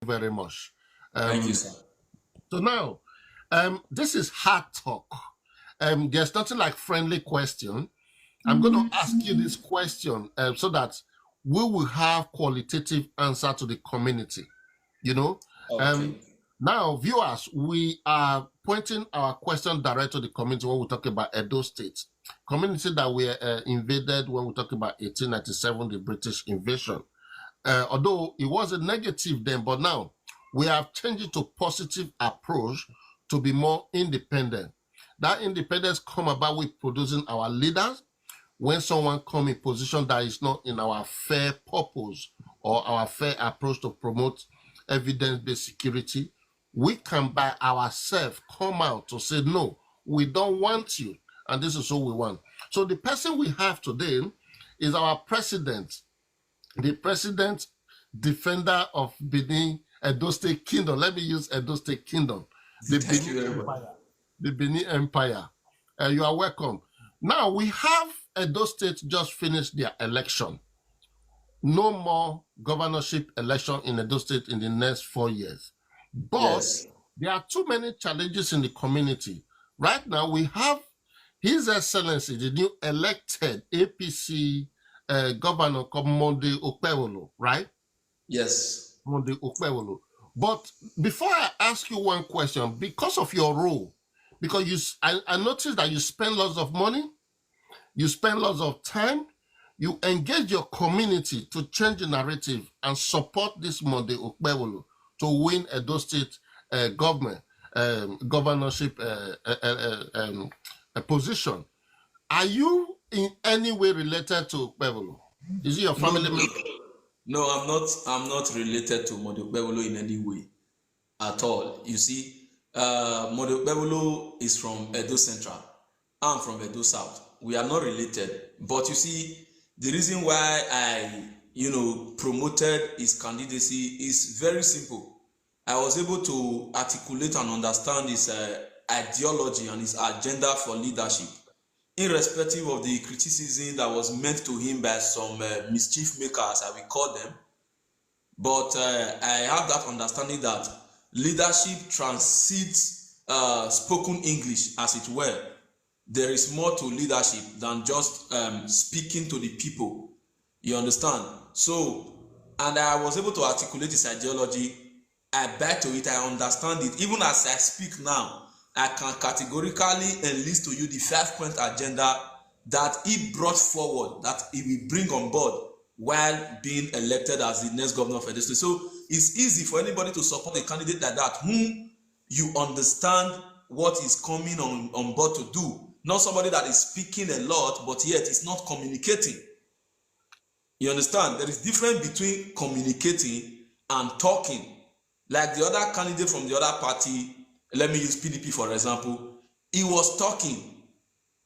very much. Thank you, sir. So now, this is hard talk. There's nothing like friendly question. I'm going to ask you this question so that we will have qualitative answer to the community. You know, Okay. um, now viewers, we are pointing our question direct to the community when we talk about Edo State, community that were invaded when we talk about 1897, the British invasion. Although it was a negative then, but now we have changed it to positive approach to be more independent. That independence come about with producing our leaders. When someone come in position that is not in our fair purpose or our fair approach to promote evidence-based security, we can by ourselves come out to say, no, we don't want you, and this is who we want. So the person we have today is our president, the president defender of Benin, Edo State Kingdom. Let me use Edo State Kingdom, the Thank Benin you very much. Empire. The Benin Empire. You are welcome. Now we have Edo State just finished their election. No more governorship election in Edo State in the next 4 years. But Yes. there are too many challenges in the community. Right now we have His Excellency, the new elected APC governor, Monde Okpewolo, right? Yes. Monde Okpewolo. But before I ask you one question, because of your role, because I noticed that you spend lots of money, you spend lots of time, you engage your community to change the narrative and support this Monde Okpewolo to win Edo State government governorship position. Are you in any way related to Okpewolo? Is he your No, family no, member? no, I'm not related to Modokbewolo in any way at all. You see, Modokbewolo is from Edo Central. I'm from Edo South. We are not related. But you see, the reason why I, promoted his candidacy is very simple. I was able to articulate and understand his ideology and his agenda for leadership, irrespective of the criticism that was meant to him by some mischief makers, I will call them. But I have that understanding that leadership transcends spoken English, as it were. There is more to leadership than just speaking to the people. You understand? So, and I was able to articulate his ideology. I buy to it, I understand it. Even as I speak now, I can categorically enlist to you the 5-point agenda that he brought forward, that he will bring on board while being elected as the next governor of Edo State. So it's easy for anybody to support a candidate like that whom you understand what is coming on board to do. Not somebody that is speaking a lot, but yet is not communicating. You understand? There is difference between communicating and talking. Like the other candidate from the other party, let me use PDP for example, he was talking,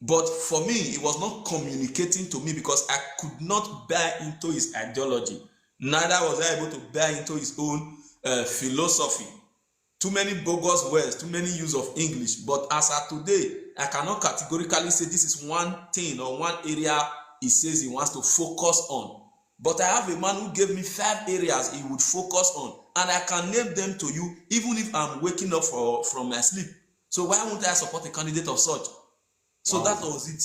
but for me, he was not communicating to me because I could not buy into his ideology. Neither was I able to buy into his own philosophy. Too many bogus words, too many use of English. But as of today, I cannot categorically say this is one thing or one area he says he wants to focus on. But I have a man who gave me 5 areas he would focus on, and I can name them to you even if I'm waking up from my sleep. So why won't I support a candidate of such? So that was it.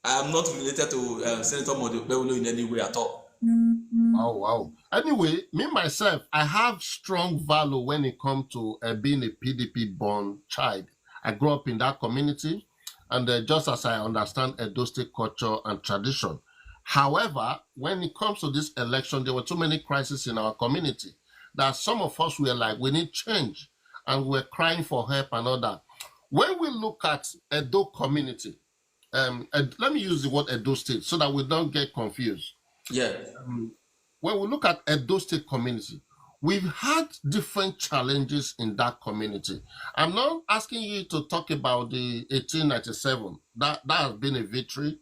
I am not related to Senator Modokbewolo in any way at all. Wow. Anyway, me myself, I have strong value when it comes to being a PDP born child. I grew up in that community, and just as I understand Edo State culture and tradition. However, when it comes to this election, there were too many crises in our community that some of us were like, we need change, and we're crying for help and all that. When we look at Edo community, let me use the word Edo State so that we don't get confused. Yeah. When we look at Edo State community, we've had different challenges in that community. I'm not asking you to talk about the 1897. That has been a victory.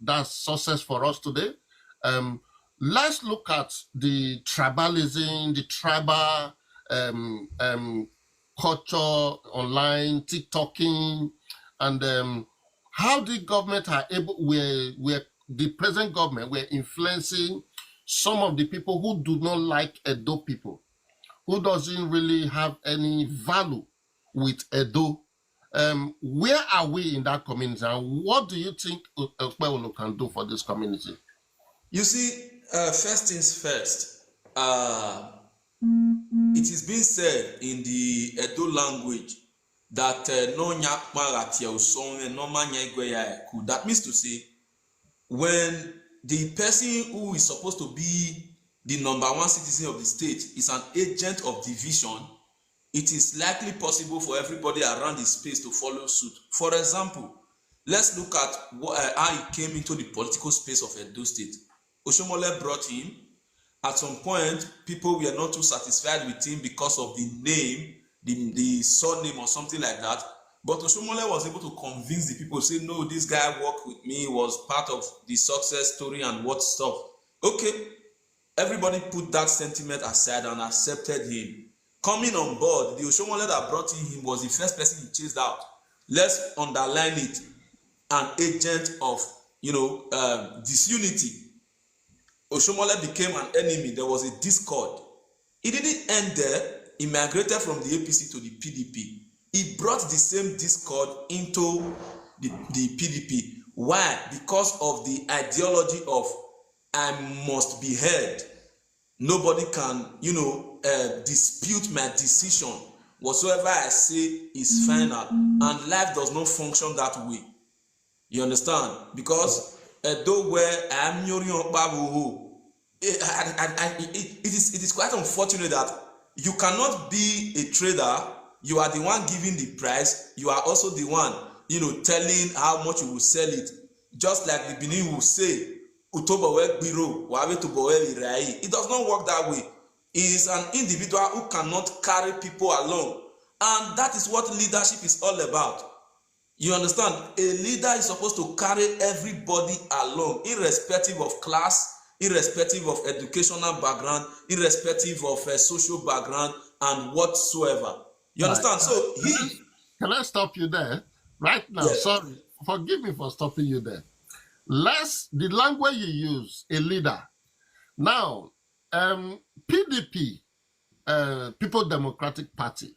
That's success for us today. Let's look at the tribalism, the tribal culture online, TikToking, and how the government are able, where the present government were influencing some of the people who do not like Edo people, who doesn't really have any value with Edo. Where are we in that community, and what do you think Okpebholo can do for this community? You see, first things first, it is being said in the Edo language that that means to say, when the person who is supposed to be the number one citizen of the state is an agent of division, it is likely possible for everybody around the space to follow suit. For example, let's look at how he came into the political space of Edo State. Oshomole brought him. At some point, people were not too satisfied with him because of the name, the surname or something like that. But Oshomole was able to convince the people, say, no, this guy worked with me, was part of the success story and what stuff. Okay, everybody put that sentiment aside and accepted him. Coming on board, the Oshomole that brought in him was the first person he chased out. Let's underline it, an agent of, disunity. Oshomole became an enemy. There was a discord. It didn't end there. He migrated from the APC to the PDP. He brought the same discord into the PDP. Why? Because of the ideology of I must be heard. Nobody can, dispute my decision. Whatsoever I say is final. And life does not function that way. You understand? Because though where I am it is quite unfortunate that you cannot be a trader. You are the one giving the price. You are also the one, telling how much you will sell it. Just like the Benin will say, it does not work that way. He is an individual who cannot carry people along. And that is what leadership is all about. You understand? A leader is supposed to carry everybody along, irrespective of class, irrespective of educational background, irrespective of social background, and whatsoever. You understand? So Can I stop you there? Right now, yes. Sorry, forgive me for stopping you there. The language you use, a leader. Now, PDP, People Democratic Party,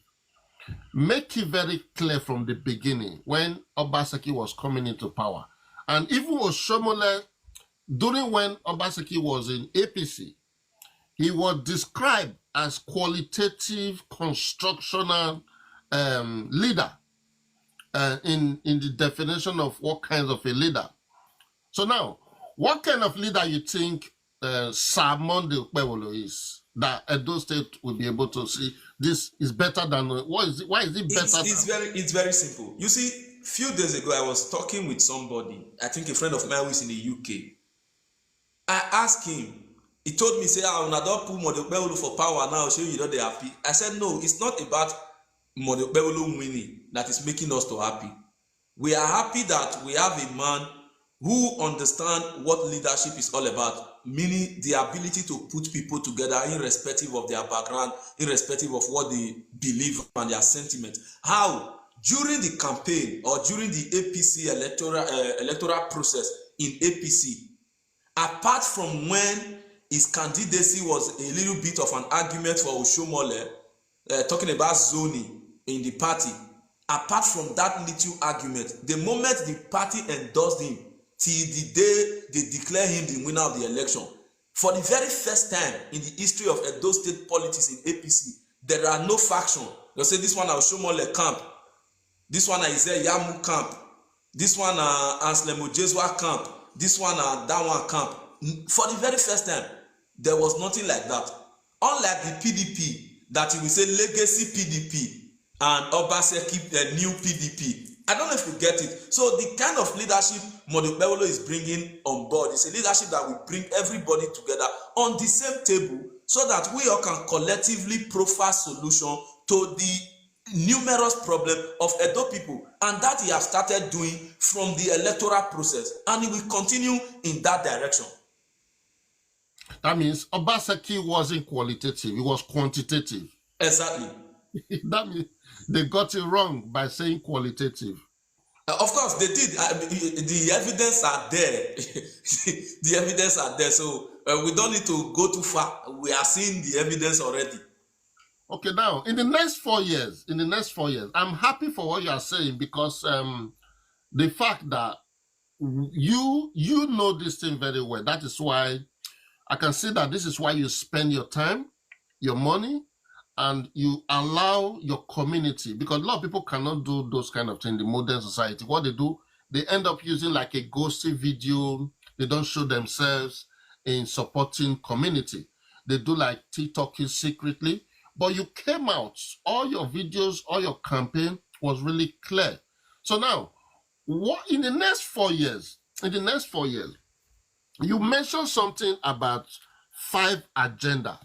make it very clear from the beginning when Obaseki was coming into power. And even Oshomole, during when Obaseki was in APC, he was described as qualitative constructional leader in the definition of what kind of a leader. So now, what kind of leader you think Sir Monday Okpebholo is that Edo State will be able to see this is better than what is it? Why is it better? It's very simple. You see, a few days ago I was talking with somebody, I think a friend of mine who is in the UK. I asked him, he told me, say, I will not put Monday Okpebholo for power now, show you they happy. I said, no, it's not about Monday Okpebholo winning that is making us to happy. We are happy that we have a man who understand what leadership is all about, meaning the ability to put people together irrespective of their background, irrespective of what they believe and their sentiment. How? During the campaign or during the APC electoral process in APC, apart from when his candidacy was a little bit of an argument for Oshomole, talking about zoning in the party, apart from that little argument, the moment the party endorsed him, till the day they declare him the winner of the election, for the very first time in the history of Edo State politics in APC, there are no faction. They'll say this one is Oshomole camp, this one is Yamu camp, this one is Anselmo Jeswa camp, this one is that one camp. For the very first time, there was nothing like that. Unlike the PDP, that you will say legacy PDP and Obaseki new PDP. I don't know if you get it. So the kind of leadership Monday Okpebholo is bringing on board is a leadership that will bring everybody together on the same table so that we all can collectively profile solution to the numerous problems of Edo people. And that he has started doing from the electoral process. And he will continue in that direction. That means Obaseki wasn't qualitative, it was quantitative. Exactly. That means they got it wrong by saying qualitative. Of course, they did. The evidence are there. The evidence are there. So we don't need to go too far. We are seeing the evidence already. Okay, now in the next 4 years, I'm happy for what you are saying because the fact that you know this thing very well. That is why I can see that this is why you spend your time, your money, and you allow your community, because a lot of people cannot do those kind of things in the modern society. What they do, they end up using like a ghosty video. They don't show themselves in supporting community. They do like TikToking secretly. But you came out, all your videos, all your campaign was really clear. So now, what in the next 4 years, you mentioned something about 5 agenda.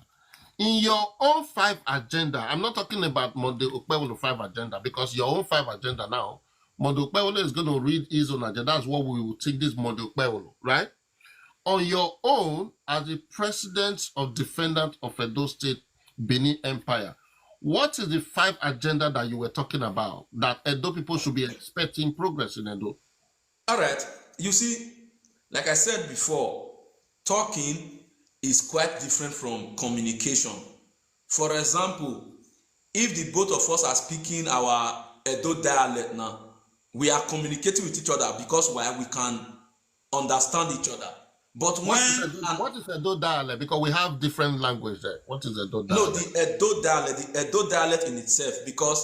In your own 5 agenda, I'm not talking about Monday Okpewolo 5 agenda, because your own 5 agenda now, Monday Okpewolo is going to read his own agenda. That's what we will take this Monday Okpewolo, right? On your own, as the president of defendant of Edo State, Benin Empire, what is the 5 agenda that you were talking about that Edo people should be expecting progress in Edo? All right. You see, like I said before, talking is quite different from communication. For example, if the both of us are speaking our Edo dialect now, we are communicating with each other because we can understand each other. But what is Edo dialect? Because we have different language there. What is Edo dialect? No, the Edo dialect in itself, because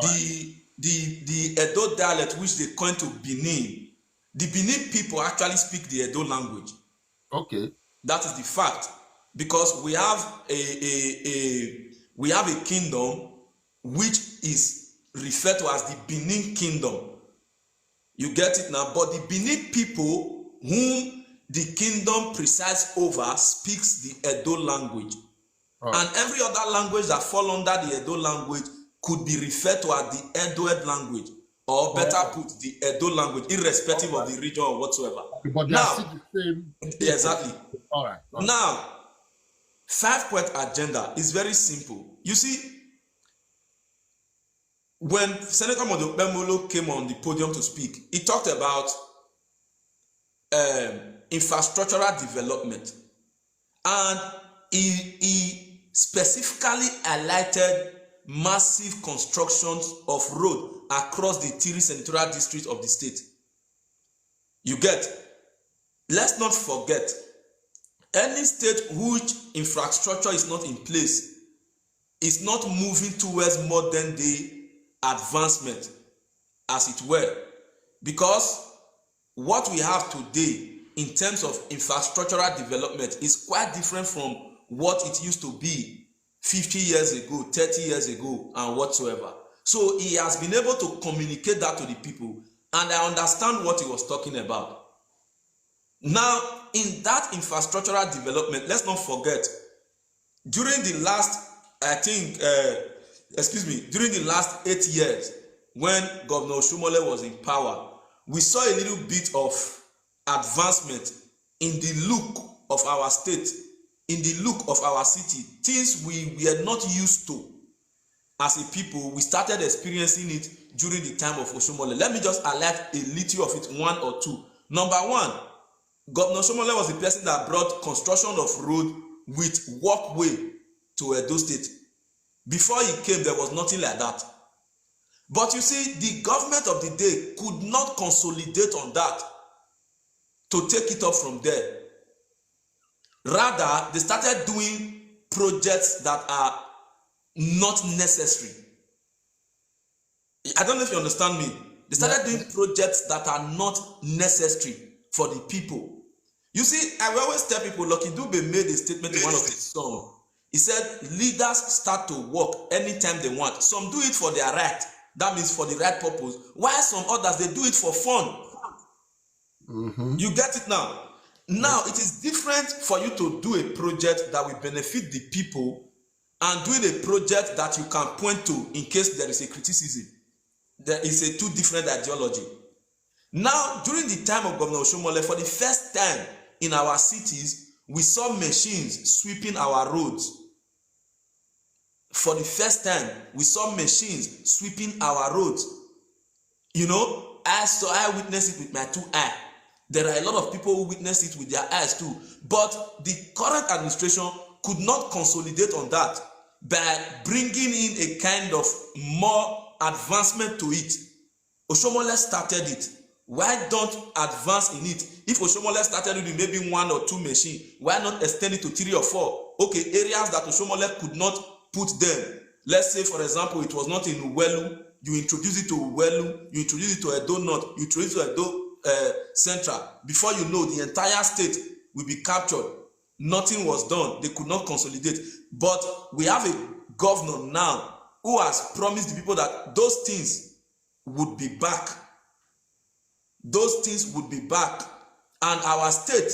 the Edo dialect which they coined to Benin, the Benin people actually speak the Edo language. Okay. That is the fact, because we have a kingdom which is referred to as the Benin Kingdom. You get it now? But the Benin people whom the kingdom presides over speaks the Edo language. And every other language that fall under the Edo language could be referred to as the Edoed language, or better put, the Edo language, irrespective of the region or whatsoever. But now, the same. Exactly. All right. Now, 5-point agenda is very simple. You see, when Senator Modokbemolo came on the podium to speak, he talked about infrastructural development, and he specifically highlighted massive constructions of road across the 3 senatorial districts of the state. You get? Let's not forget, any state which infrastructure is not in place is not moving towards modern day advancement, as it were, because what we have today in terms of infrastructural development is quite different from what it used to be 50 years ago, 30 years ago, and whatsoever. So he has been able to communicate that to the people, and I understand what he was talking about. Now, in that infrastructural development, let's not forget, during the last, during the last 8 years, when Governor Shumole was in power, we saw a little bit of advancement in the look of our state, in the look of our city, things we were not used to as a people. We started experiencing it during the time of Oshomole. Let me just highlight a little of it, 1 or 2. Number 1, Governor Oshomole was the person that brought construction of road with walkway to Edo State. Before he came, there was nothing like that. But you see, the government of the day could not consolidate on that to take it up from there. Rather, they started doing projects that are not necessary. I don't know if you understand me. They started doing projects that are not necessary for the people. You see, I will always tell people, Lucky Dube made a statement in one of his songs. He said, leaders start to work anytime they want. Some do it for their right. That means for the right purpose. While some others, they do it for fun. Mm-hmm. You get it now? Now, it is different for you to do a project that will benefit the people and doing a project that you can point to in case there is a criticism. There is a two different ideology. Now, during the time of Governor Oshomole, for the first time in our cities, we saw machines sweeping our roads. For the first time, we saw machines sweeping our roads. You know, I witnessed it with my 2 eyes. There are a lot of people who witness it with their eyes too. But the current administration could not consolidate on that. by bringing in a kind of more advancement to it. Oshomole started it. Why don't advance in it? If Oshomole started with maybe 1 or 2 machines, why not extend it to 3 or 4? Okay, areas that Oshomole could not put them. Let's say, for example, it was not in Uwelu. You introduce it to Uwelu, you introduce it to Edo North, you introduce it to Edo Central. Before you know, the entire state will be captured. Nothing was done. They could not consolidate. But we have a governor now who has promised the people that those things would be back. Those things would be back. And our state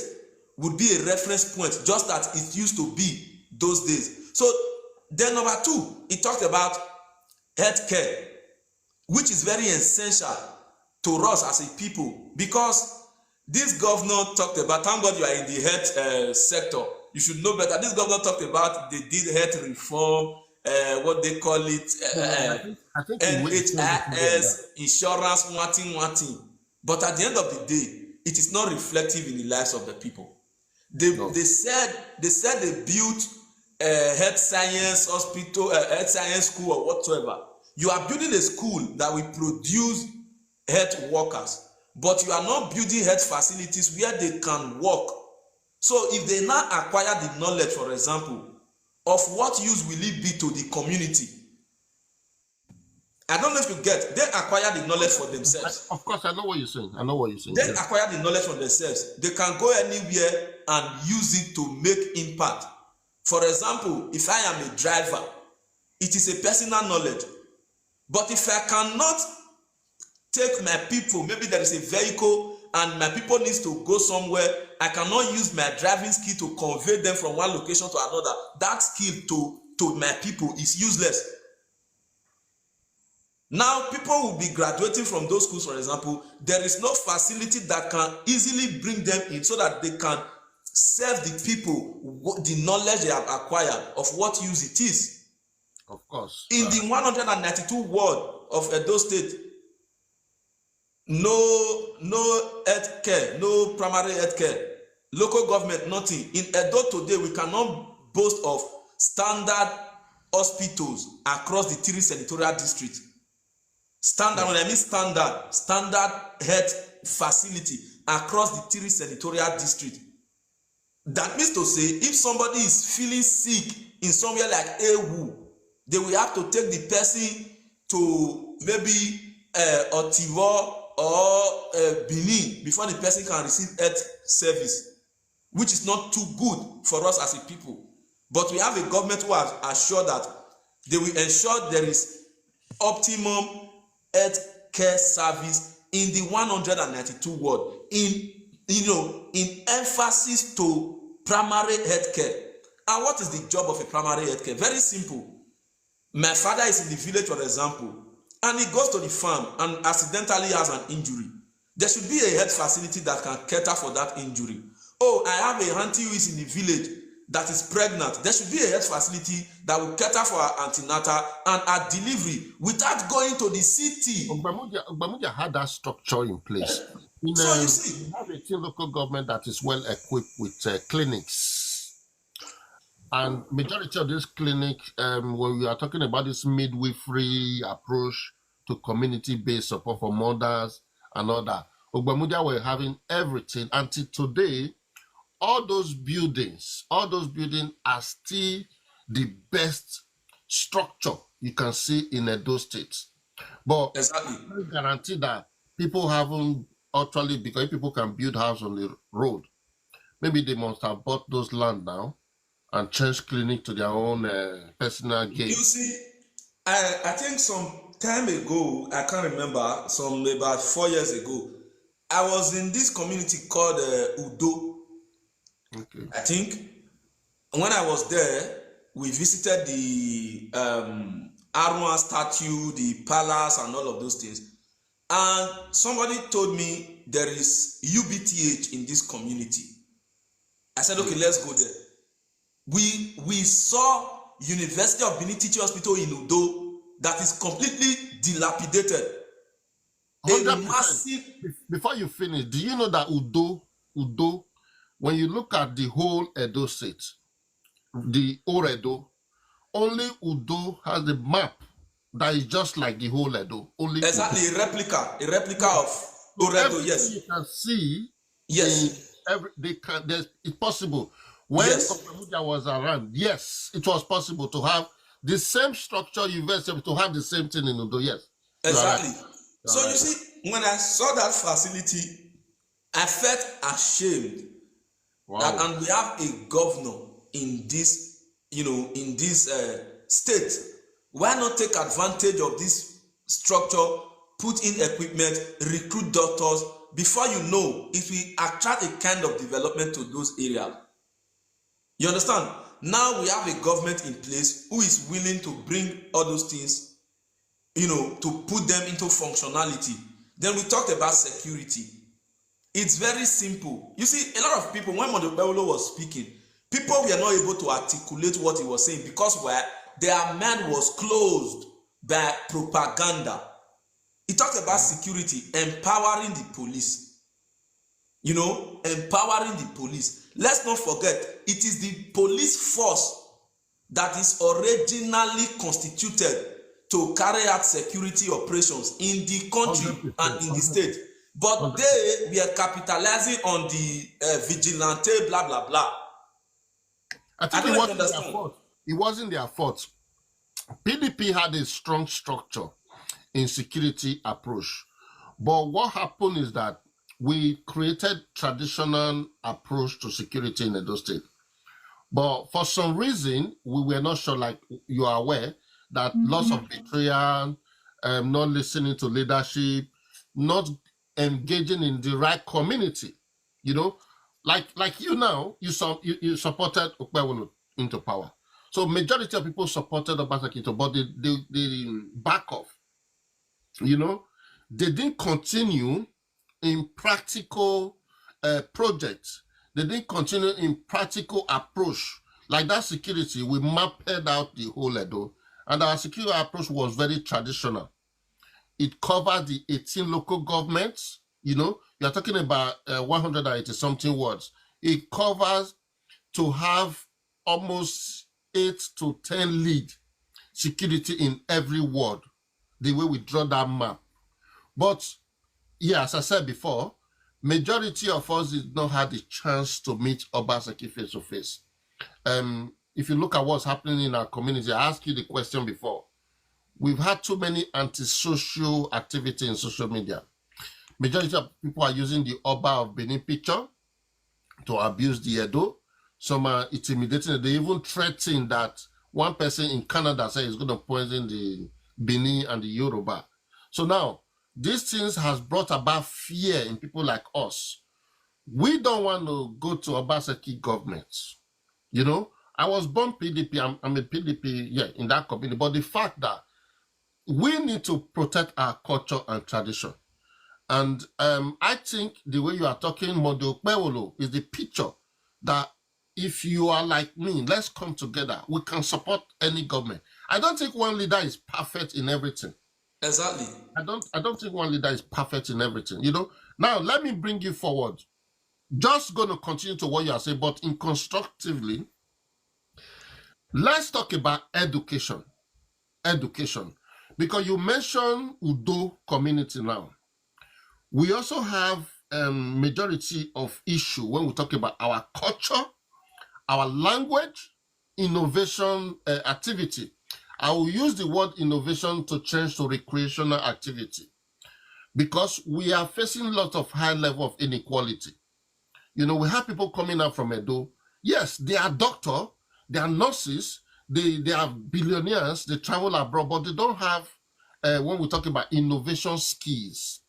would be a reference point, just as it used to be those days. So then number 2, he talked about healthcare, which is very essential to us as a people, because this governor talked about, thank God you are in the health sector, you should know better. This governor talked about they did health reform, what they call it, I think NHIS, insurance, wanting. But at the end of the day, it is not reflective in the lives of the people. They said they built health science hospital, health science school or whatsoever. You are building a school that will produce health workers, but you are not building health facilities where they can work. So if they now acquire the knowledge, for example, of what use will it be to the community? I don't know if you get, they acquire the knowledge for themselves. Of course, I know what you're saying. They acquire the knowledge for themselves. They can go anywhere and use it to make impact. For example, if I am a driver, it is a personal knowledge. But if I cannot take my people, maybe there is a vehicle and my people needs to go somewhere, I cannot use my driving skill to convey them from one location to another. That skill to my people is useless. Now, people will be graduating from those schools, for example. There is no facility that can easily bring them in so that they can serve the people the knowledge they have acquired of what use it is. Of course. In the 192 ward of Edo State, no health care, no primary health care, local government, nothing. In Edo today, we cannot boast of standard hospitals across the 3 senatorial districts. Standard, when I mean standard health facility across the 3 senatorial districts. That means to say, if somebody is feeling sick in somewhere like Ewu, they will have to take the person to maybe Otivo or Benin before the person can receive health service, which is not too good for us as a people. But we have a government who has assured that they will ensure there is optimum health care service in the 192 ward, in emphasis to primary health care. And what is the job of a primary health care? Very simple. My father is in the village, for example, and he goes to the farm and accidentally has an injury. There should be a health facility that can cater for that injury. Oh, I have a auntie who is in the village that is pregnant. There should be a health facility that will cater for her antenatal and her delivery without going to the city. Ogbamudia had that structure in place. So you see, we have a local government that is well equipped with clinics. And majority of these clinics, when we are talking about this midwifery approach to community-based support for mothers and all that, Ogbamudia were having everything until today. All those buildings are still the best structure you can see in Edo State. But exactly, I guarantee that people haven't actually, because people can build house on the road, maybe they must have bought those land now and change clinic to their own personal gain. You see, I think some time ago, I can't remember, about 4 years ago, I was in this community called Udo. Okay. I think when I was there, we visited the Arua statue, the palace, and all of those things. And somebody told me there is UBTH in this community. I said, okay, let's go there. We saw University of Benin Teaching Hospital in Udo that is completely dilapidated. A massive. Before you finish, do you know that Udo, when you look at the whole Edo State, the old Edo, Only Udo has a map that is just like the whole Edo. Only Exactly, Udo. a replica of So Oredo. everything you Yes, can see in yes, it's possible. When yes, Okamudia was around, yes, it was possible to have the same structure university to have the same thing in Udo. Yes, you are right. exactly. You are So you right. see, when I saw that facility, I felt ashamed that, Wow. and we have a governor in this, in this state. Why not take advantage of this structure, put in equipment, recruit doctors? Before you know, it will attract a kind of development to those areas. You understand? Now we have a government in place who is willing to bring all those things, to put them into functionality. Then we talked about security. It's very simple. You see, a lot of people, when Modebelo was speaking, people were not able to articulate what he was saying because their mind was closed by propaganda. He talked about security, empowering the police. Empowering the police. Let's not forget, it is the police force that is originally constituted to carry out security operations in the country 100%. and in the state. But 100%. they were capitalizing on the vigilante, blah, blah, blah. I I think it don't know if you wasn't their understand. fault. It wasn't their fault. PDP had a strong structure in security approach. But what happened is that we created traditional approach to security in Edo State. But for some reason, we were not sure, like you are aware, that lots of betrayal, not listening to leadership, not engaging in the right community, you know, like you now, you supported Okpewolo into power. So majority of people supported Obasaki into, but they back off, you know, they didn't continue in practical projects. They didn't continue in practical approach. Like that security, we mapped out the whole Edo, and our security approach was very traditional. It covered the 18 local governments. You're talking about 180 something words. It covers to have almost 8 to 10 lead security in every ward, the way we draw that map. But yeah, as I said before, majority of us did not have the chance to meet Obaseki face to face. If you look at what's happening in our community, I asked you the question before. We've had too many antisocial activity in social media. Majority of people are using the Oba of Benin picture to abuse the Edo. Some are intimidating. They even threaten that one person in Canada said he's going to poison the Benin and the Yoruba. So now, these things has brought about fear in people like us. We don't want to go to Obaseki government. I was born PDP. I'm a PDP, yeah, in that community. But the fact that we need to protect our culture and tradition. And I think the way you are talking, Mondo Pewolo, is the picture that if you are like me, let's come together. We can support any government. I don't think one leader is perfect in everything. Exactly. I don't think one leader is perfect in everything. Now let me bring you forward. Just going to continue to what you are saying, but in constructively. Let's talk about education. Education. Because you mentioned Udo community now. We also have majority of issue when we talk about our culture, our language, innovation activity. I will use the word innovation to change to recreational activity because we are facing a lot of high level of inequality. We have people coming out from Edo. Yes, they are doctors, they are nurses, they are billionaires, they travel abroad, but they don't have, when we talk about innovation skills.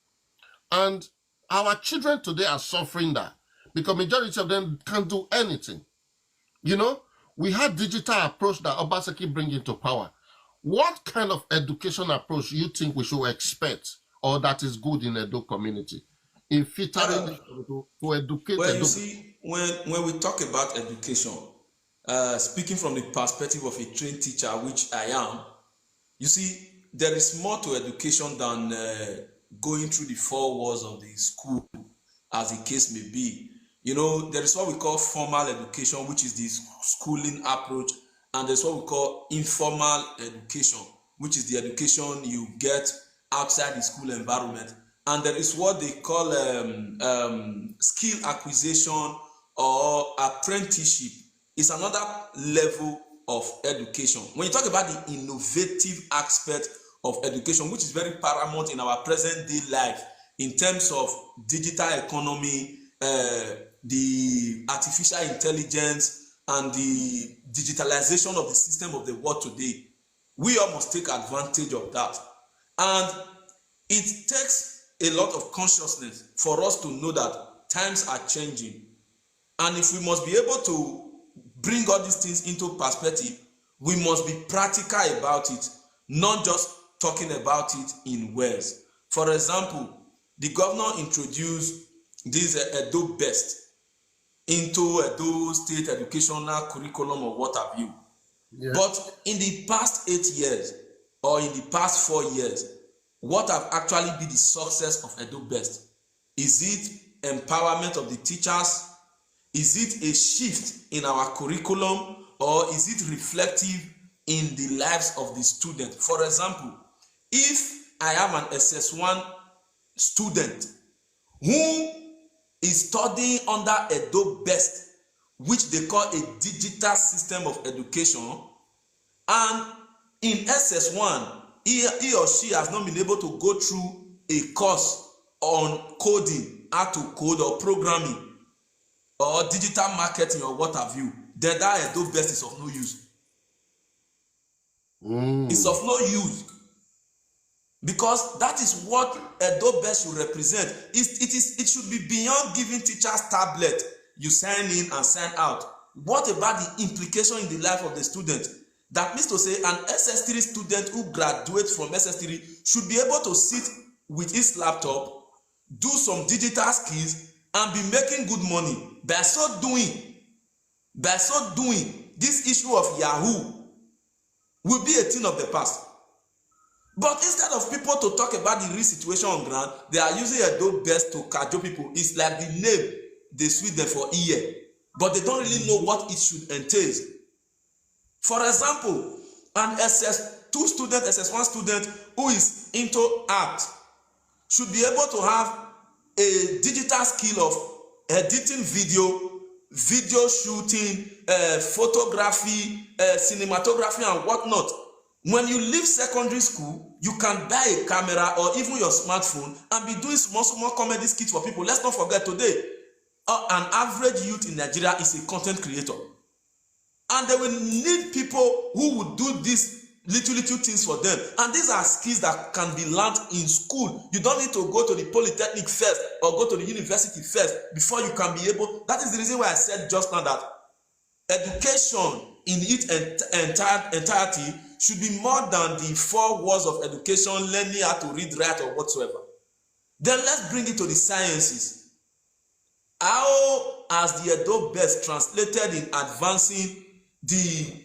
And our children today are suffering that because majority of them can't do anything. We had digital approach that Obaseki bring into power. What kind of education approach you think we should expect or that is good in Edo community? In filtering to educate Well, you Edo. see, when we talk about education, speaking from the perspective of a trained teacher, which I am, you see, there is more to education than going through the four walls of the school, as the case may be. There is what we call formal education, which is the schooling approach, and there's what we call informal education, which is the education you get outside the school environment. And there is what they call skill acquisition or apprenticeship. It's another level of education. When you talk about the innovative aspect of education, which is very paramount in our present day life in terms of digital economy, the artificial intelligence, and the digitalization of the system of the world today, we all must take advantage of that. And it takes a lot of consciousness for us to know that times are changing. And if we must be able to bring all these things into perspective, we must be practical about it, not just talking about it in words. For example, the governor introduced this Edo Best into Edo State Educational Curriculum or what have you. Yeah. But in the past 8 years or in the past 4 years, what have actually been the success of Edo Best? Is it empowerment of the teachers? Is it a shift in our curriculum, or is it reflective in the lives of the student? For example, if I am an SS1 student who is studying under Edo Best, which they call a digital system of education, and in SS1 he or she has not been able to go through a course on coding, how to code or programming or digital marketing or what have you, then that Edo Best is of no use. It's of no use, because that is what Edo Best should represent. It should be beyond giving teachers tablet, you sign in and sign out. What about the implication in the life of the student? That means to say an SS3 student who graduates from SS3 should be able to sit with his laptop, do some digital skills, and be making good money. By so doing, this issue of Yahoo will be a thing of the past. But instead of people to talk about the real situation on ground, they are using Edo Best to cajole people. It's like the name they sweet them for ear, but they don't really know what it should entail. For example, an SS2 student, SS1 student who is into art should be able to have a digital skill of editing video shooting, photography, cinematography, and whatnot. When you leave secondary school, you can buy a camera or even your smartphone and be doing small comedy skits for people. Let's not forget today, an average youth in Nigeria is a content creator. And they will need people who will do these little things for them. And these are skills that can be learned in school. You don't need to go to the polytechnic first or go to the university first before you can be able. That is the reason why I said just now that education in its entirety should be more than the 4 words of education, learning how to read, write, or whatsoever. Then let's bring it to the sciences. How has the Edo Best translated in advancing the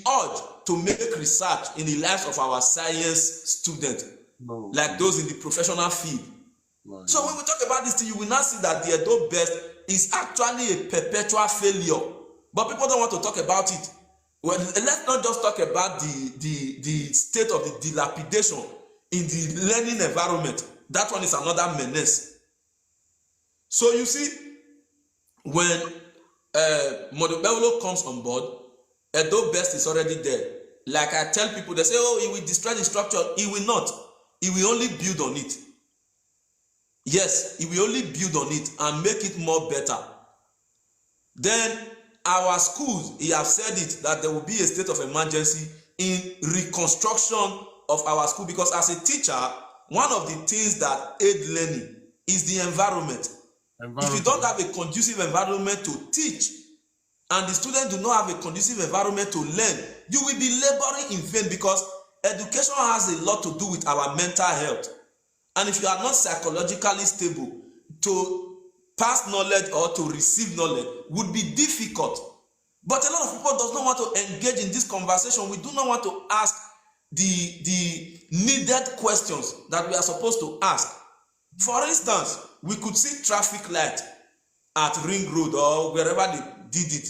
urge to make research in the lives of our science students, like those in the professional field? So when we talk about this thing, you will not see that the Edo Best is actually a perpetual failure. But people don't want to talk about it. Well, let's not just talk about the state of the dilapidation in the learning environment. That one is another menace. So you see, when Modubelo comes on board, Edo Best is already there. Like I tell people, they say, oh, he will destroy the structure. He will not. He will only build on it. Yes, he will only build on it and make it more better. Then our schools, he have said it, that there will be a state of emergency in reconstruction of our school, because as a teacher, one of the things that aid learning is the environment. If you don't have a conducive environment to teach, and the students do not have a conducive environment to learn, you will be laboring in vain, because education has a lot to do with our mental health. And if you are not psychologically stable, to pass knowledge or to receive knowledge would be difficult. But a lot of people do not want to engage in this conversation. We do not want to ask the needed questions that we are supposed to ask. For instance, we could see traffic light at Ring Road or wherever they did it.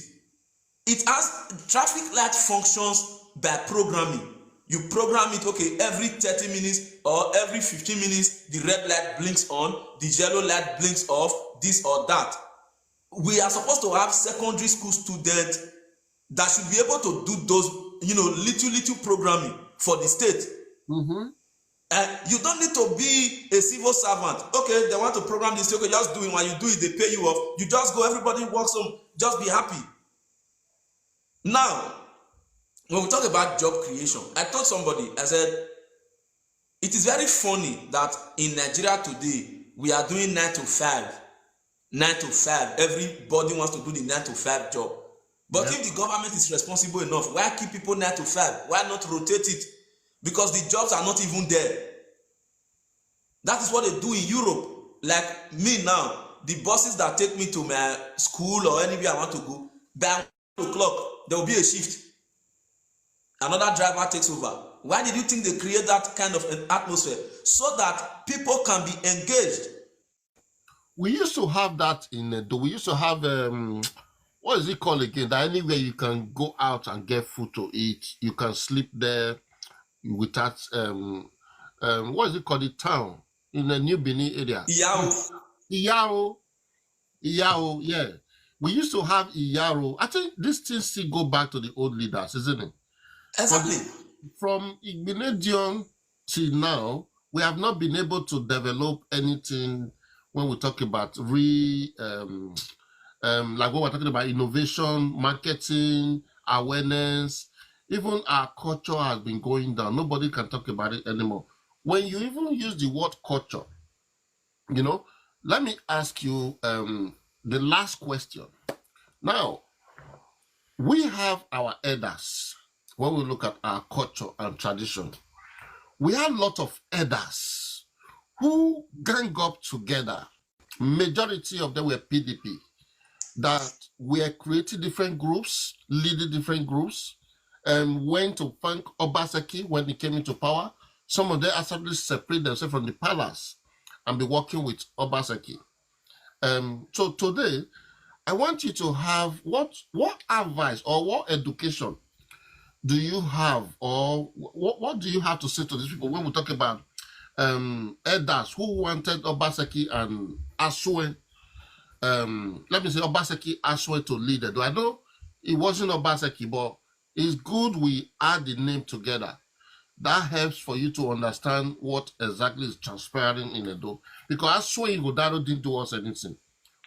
It has traffic light functions by programming. You program it, okay, every 30 minutes or every 15 minutes, the red light blinks on, the yellow light blinks off, this or that. We are supposed to have secondary school students that should be able to do those, little programming for the state. Mm-hmm. You don't need to be a civil servant. Okay, they want to program this, okay, just do it. When you do it, they pay you off. You just go, everybody works home, just be happy. Now, when we talk about job creation, I told somebody, I said, it is very funny that in Nigeria today, we are doing 9 to 5. 9 to 5. Everybody wants to do the 9 to 5 job. But if the government is responsible enough, why keep people 9 to 5? Why not rotate it? Because the jobs are not even there. That is what they do in Europe. Like me now, the buses that take me to my school or anywhere I want to go, by 1 o'clock, there will be a shift. Another driver takes over. Why did you think they create that kind of an atmosphere? So that people can be engaged. We used to have that we used to have what is it called again? That anywhere you can go out and get food to eat, you can sleep there without what is it called? The town in the New Benin area. Iyaro, yeah. We used to have Iyaro. I think these things still go back to the old leaders, isn't it? Exactly. From Igbinedion till now, we have not been able to develop anything when we talk about like what we're talking about, innovation, marketing, awareness. Even our culture has been going down. Nobody can talk about it anymore. When you even use the word culture, let me ask you the last question. Now, we have our elders. When we look at our culture and tradition, we have a lot of elders who gang up together. Majority of them were PDP, that were creating different groups, leading different groups, and went to thank Obaseki when he came into power. Some of them actually separate themselves from the palace and be working with Obaseki. So today, I want you to have what advice or what education do you have, or what do you have to say to these people when we talk about elders who wanted Obaseki and Asue, let me say Obaseki Asue to lead it? I know it wasn't Obaseki, but it's good we add the name together. That helps for you to understand what exactly is transpiring in Edo. Because Asue Igodaro didn't do us anything.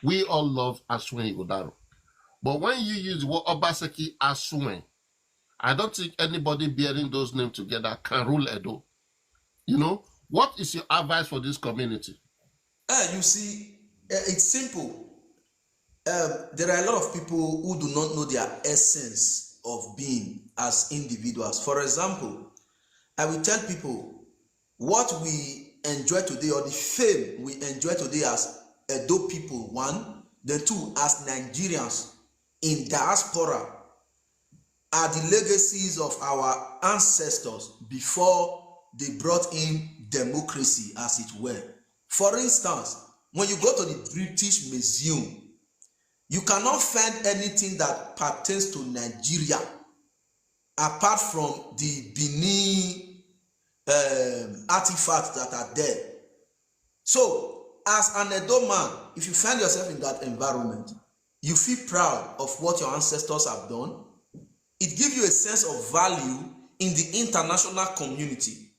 We all love Asue Igodaro. But when you use the word Obaseki Asue, I don't think anybody bearing those names together can rule Edo. What is your advice for this community? You see, it's simple. There are a lot of people who do not know their essence of being as individuals. For example, I will tell people what we enjoy today, or the fame we enjoy today as Edo people, one, then two, as Nigerians in diaspora, are the legacies of our ancestors before they brought in democracy, as it were. For instance, when you go to the British Museum, you cannot find anything that pertains to Nigeria apart from the Benin artifacts that are there. So, as an Edo man, if you find yourself in that environment, you feel proud of what your ancestors have done. It gives you a sense of value in the international community.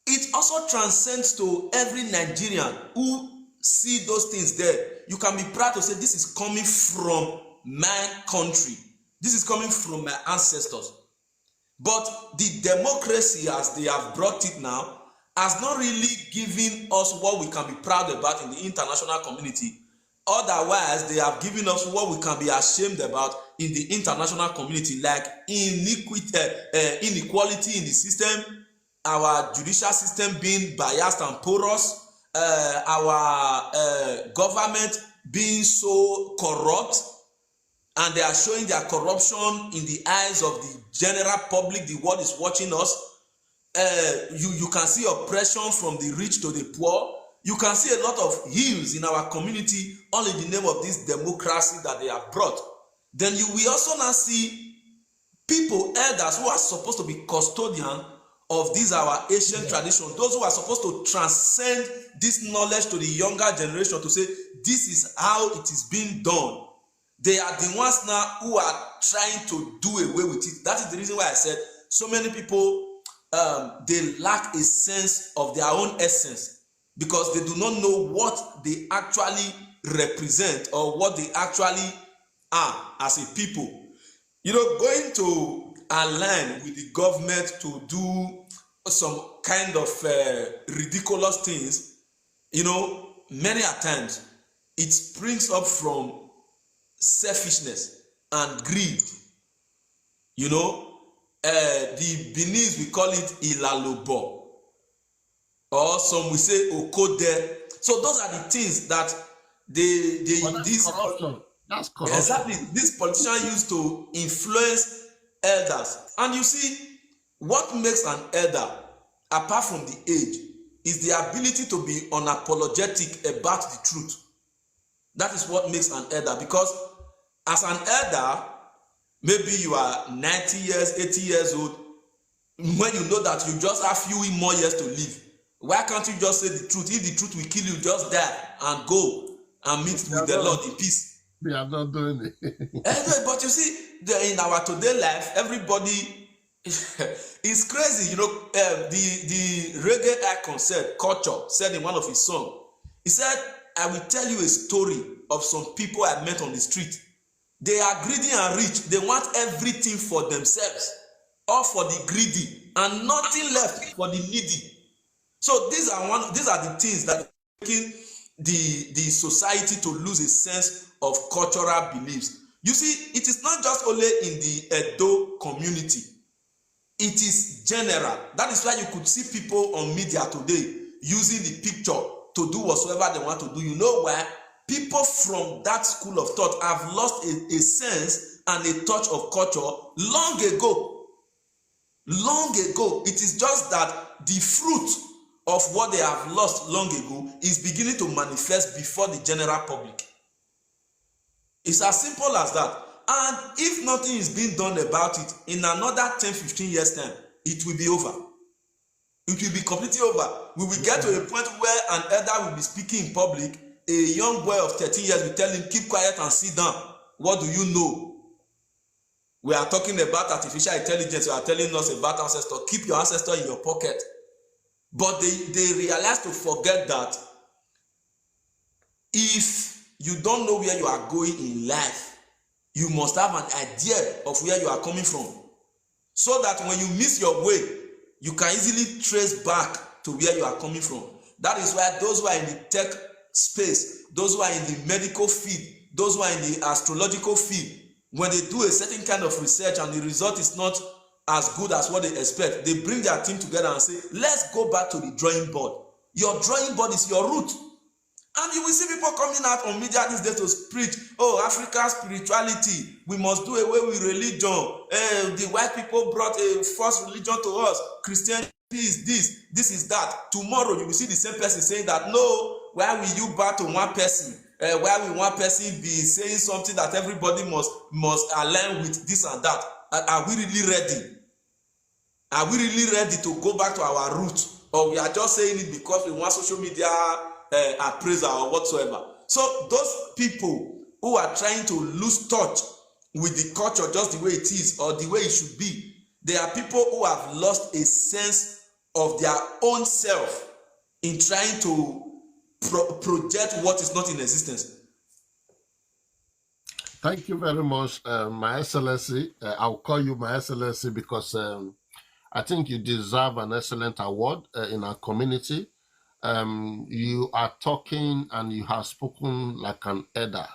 It also transcends to every Nigerian who see those things there. You can be proud to say, this is coming from my country. This is coming from my ancestors. But the democracy, as they have brought it now, has not really given us what we can be proud about in the international community. Otherwise, they have given us what we can be ashamed about in the international community, like inequality in the system, our judicial system being biased and porous, our government being so corrupt, and they are showing their corruption in the eyes of the general public. The world is watching us. You can see oppression from the rich to the poor. You can see a lot of ills in our community, all in the name of this democracy that they have brought. then you will also now see people, elders who are supposed to be custodian of these our ancient tradition, those who are supposed to transcend this knowledge to the younger generation to say this is how it is being done. They are the ones now who are trying to do away with it. That is the reason why I said so many people they lack a sense of their own essence, because they do not know what they actually represent or what they actually are as a people. Going to align with the government to do some kind of ridiculous things, many a times it springs up from selfishness and greed. The Benin, we call it ilalobo, or some we say okode. So those are the things that that's corruption. That's corruption. Exactly, this politician used to influence elders. And you see, what makes an elder, apart from the age, is the ability to be unapologetic about the truth. That is what makes an elder, because as an elder, maybe you are 90 years, 80 years old, when you know that you just have few more years to live, why can't you just say the truth? If the truth will kill you, just die and go and meet with the Lord in peace. We are not doing it. But you see, in our today life, everybody is crazy. The reggae icon said, Culture said in one of his songs, he said, I will tell you a story of some people I met on the street. They are greedy and rich. They want everything for themselves, all for the greedy, and nothing left for the needy. So these are the things that are making the society to lose a sense of cultural beliefs. You see, it is not just only in the Edo community. It is general. That is why you could see people on media today using the picture to do whatsoever they want to do. You know why? People from that school of thought have lost a sense and a touch of culture long ago. Long ago. It is just that the fruit of what they have lost long ago is beginning to manifest before the general public. It's as simple as that. And if nothing is being done about it, in another 10-15 years time, it will be over. It will be completely over. We will get to a point where an elder will be speaking in public. A young boy of 13 years will tell him, keep quiet and sit down. What do you know? We are talking about artificial intelligence. You are telling us about ancestors. Keep your ancestor in your pocket. But they realize to forget that if you don't know where you are going in life, you must have an idea of where you are coming from, so that when you miss your way, you can easily trace back to where you are coming from. That is why those who are in the tech space, those who are in the medical field, those who are in the astrological field, when they do a certain kind of research and the result is not as good as what they expect, they bring their team together and say, let's go back to the drawing board. Your drawing board is your root. And you will see people coming out on media these days to preach, African spirituality, we must do away with religion. The white people brought a false religion to us. Christianity is this is that. Tomorrow you will see the same person saying that, no, why will you bow to one person? Why will one person be saying something that everybody must align with this and that? Are we really ready? Are we really ready to go back to our roots? Or we are just saying it because we want social media appraisal or whatsoever? So those people who are trying to lose touch with the culture just the way it is or the way it should be, they are people who have lost a sense of their own self in trying to project what is not in existence. Thank you very much, My Excellency. I'll call you My Excellency because I think you deserve an excellent award in our community. You are talking and you have spoken like an elder.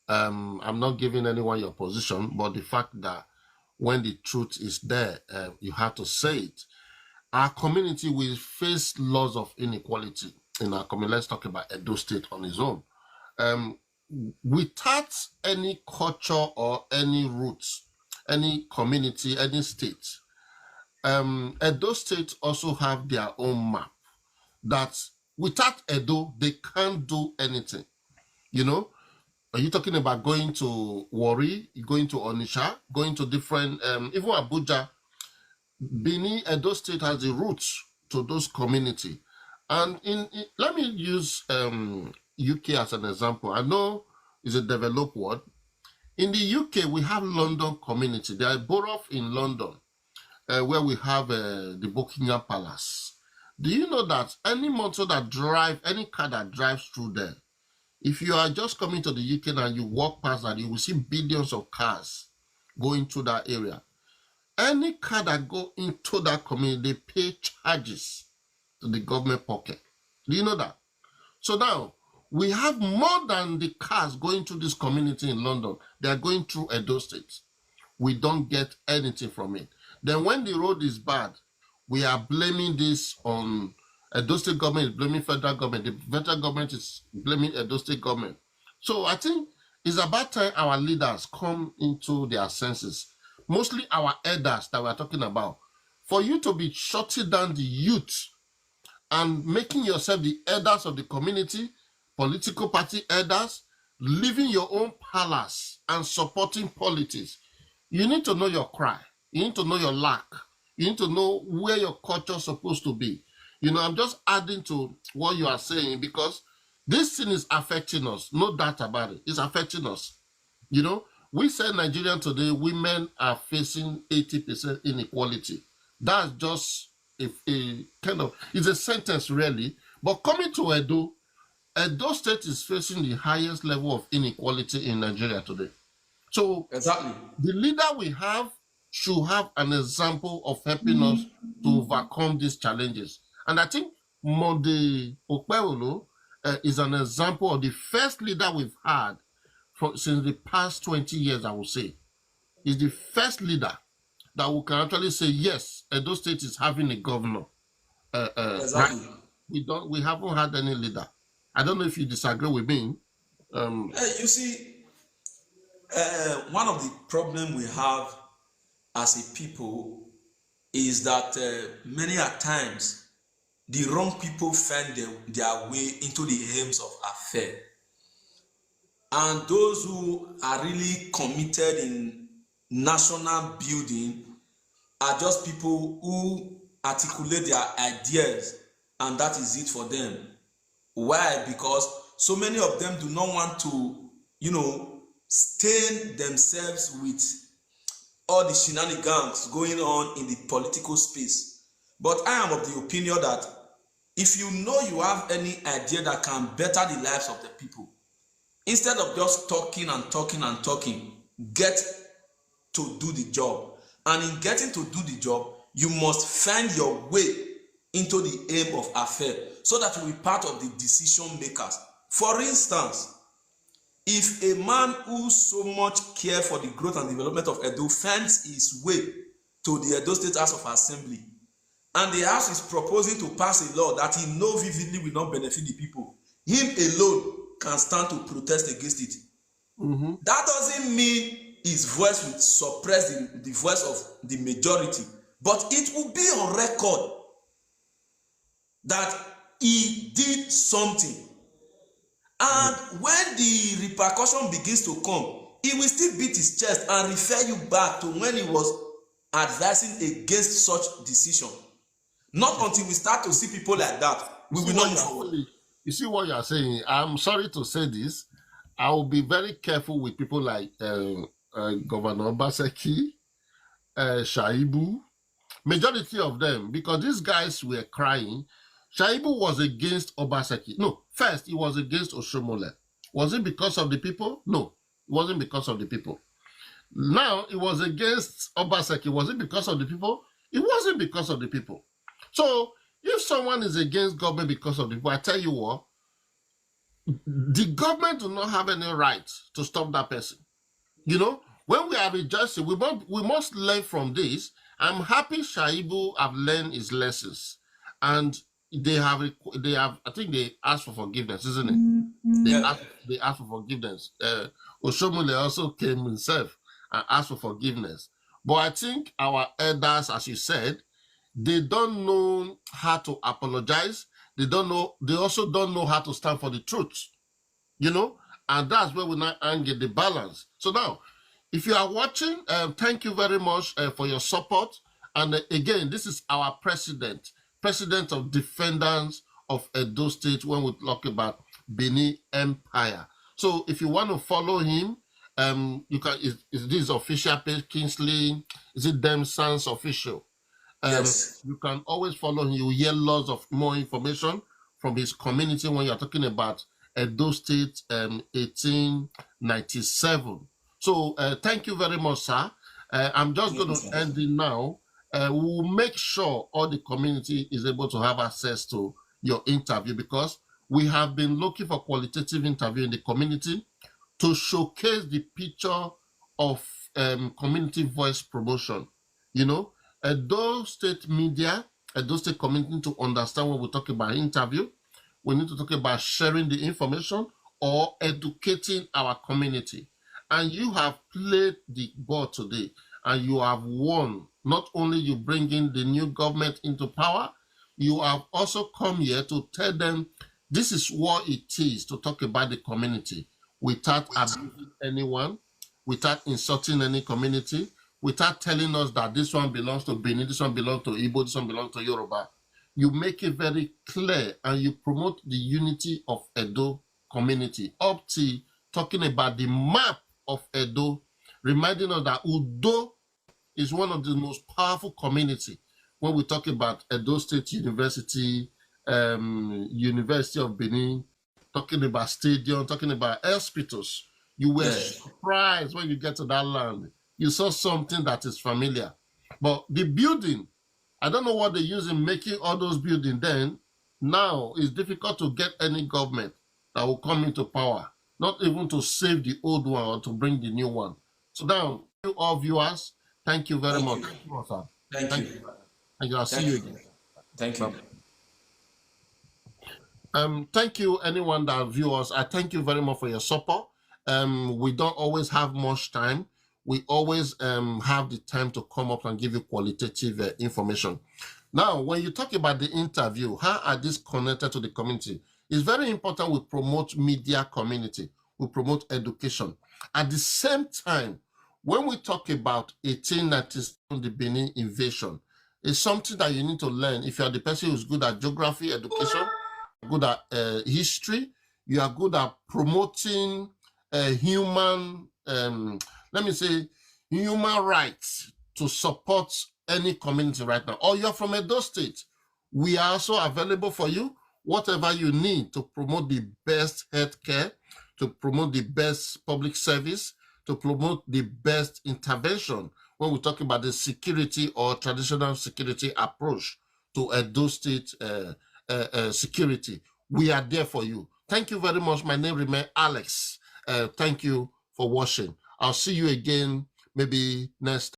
I'm not giving anyone your position, but the fact that when the truth is there, you have to say it. Our community will face laws of inequality in our community. Let's talk about Edo State on its own. Without any culture or any roots, any community, any state, Edo State also have their own map that without Edo, they can't do anything. Are you talking about going to Warri, going to Onisha, going to different, even Abuja, Benin, Edo State has the roots to those community. And let me use UK as an example. I know it's a developed world. In the UK, we have London community. There are boroughs in London where we have the Buckingham Palace. Do you know that any motor that drive, any car that drives through there, if you are just coming to the UK and you walk past that, you will see billions of cars going through that area. Any car that go into that community, they pay charges to the government pocket. Do you know that? So now, we have more than the cars going through this community in London. They are going through Edo State. We don't get anything from it. Then when the road is bad, we are blaming this on Edo State government, is blaming federal government. The federal government is blaming Edo State government. So I think it's about time our leaders come into their senses, mostly our elders that we're talking about. For you to be shutting down the youth and making yourself the elders of the community, political party elders, living your own palace and supporting politics, you need to know your cry. You need to know your lack. You need to know where your culture is supposed to be. You know, I'm just adding to what you are saying because this thing is affecting us. No doubt about it. It's affecting us. You know, we say Nigerian today, women are facing 80% inequality. That's just a kind of, it's a sentence really. But coming to Edo State is facing the highest level of inequality in Nigeria today. So Exactly. the leader we have should have an example of helping us to overcome these challenges. And I think Mode Okpewolo is an example of the first leader we've had since the past 20 years, I would say. Is the first leader that we can actually say, yes, Edo State is having a governor. Exactly. Right? We haven't had any leader. I don't know if you disagree with me. You see, one of the problem we have as a people is that many a times the wrong people find their way into the aims of affair, and those who are really committed in national building are just people who articulate their ideas and that is it for them. Why? Because so many of them do not want to, stain themselves with all the shenanigans going on in the political space. But I am of the opinion that if you know you have any idea that can better the lives of the people, instead of just talking and talking and talking, get to do the job. And in getting to do the job, you must find your way into the aim of affair so that you will be part of the decision makers. For instance, if a man who so much care for the growth and development of Edo finds his way to the Edo State House of Assembly, and the House is proposing to pass a law that he knows vividly will not benefit the people, him alone can stand to protest against it. Mm-hmm. That doesn't mean his voice will suppress the voice of the majority, but it will be on record that he did something. And when the repercussion begins to come, he will still beat his chest and refer you back to when he was advising against such decision. Not until we start to see people like that, we will not move forward. You see what you are saying? I'm sorry to say this. I will be very careful with people like Governor Obaseki, Shaibu, majority of them, because these guys were crying. Shaibu was against Obaseki. No, first he was against Oshomole. Was it because of the people? No, it wasn't because of the people. Now it was against Obaseki. Was it because of the people? It wasn't because of the people. So if someone is against government because of the people, I tell you what, the government do not have any right to stop that person. When we are rejoicing, we must learn from this. I'm happy Shaibu have learned his lessons, and they have. I think they asked for forgiveness, isn't it? They asked for forgiveness. Oshomole also came himself and asked for forgiveness. But I think our elders, as you said, they don't know how to apologize. They also don't know how to stand for the truth. And that's where we now angle the balance. So now, if you are watching, thank you very much for your support. And again, this is our president of Defenders of Edo State when we talk about Benin Empire. So if you want to follow him, you can. Is this official page, Kingsley? Is it Dem Sans official? Yes. You can always follow him. You hear lots of more information from his community when you're talking about Edo State 1897. So thank you very much, sir. I'm just going to end it now. We'll make sure all the community is able to have access to your interview, because we have been looking for qualitative interview in the community to showcase the picture of community voice promotion. You know, Edo State media, Edo State community, to understand when we talk about interview, we need to talk about sharing the information or educating our community. And you have played the ball today, and you have won. Not only you bring in the new government into power, you have also come here to tell them this is what it is to talk about the community without abusing anyone, without insulting any community, without telling us that this one belongs to Benin, this one belongs to Igbo, this one belongs to Yoruba. You make it very clear and you promote the unity of Edo community up to talking about the map of Edo, reminding us that Udo is one of the most powerful community when we talk about Edo State University, University of Benin, talking about stadium, talking about hospitals. You were surprised when you get to that land. You saw something that is familiar. But the building, I don't know what they use in making all those buildings then. Now it's difficult to get any government that will come into power, not even to save the old one or to bring the new one. So now, you all viewers, thank you very much. Thank you. Thank you. I'll see you again. Thank you. Thank you, anyone that view us. I thank you very much for your support. We don't always have much time. We always have the time to come up and give you qualitative information. Now, when you talk about the interview, how are these connected to the community? It's very important we promote media community. We promote education. At the same time, when we talk about 1897, the Benin invasion, it's something that you need to learn. If you're the person who's good at geography, education, good at history, you are good at promoting human, let me say, human rights to support any community right now, or you're from Edo State, we are also available for you. Whatever you need to promote the best healthcare, to promote the best public service, to promote the best intervention when we talk about the security or traditional security approach to Edo State security, we are there for you. Thank you very much. My name remains Alex. Thank you for watching. I'll see you again maybe next time.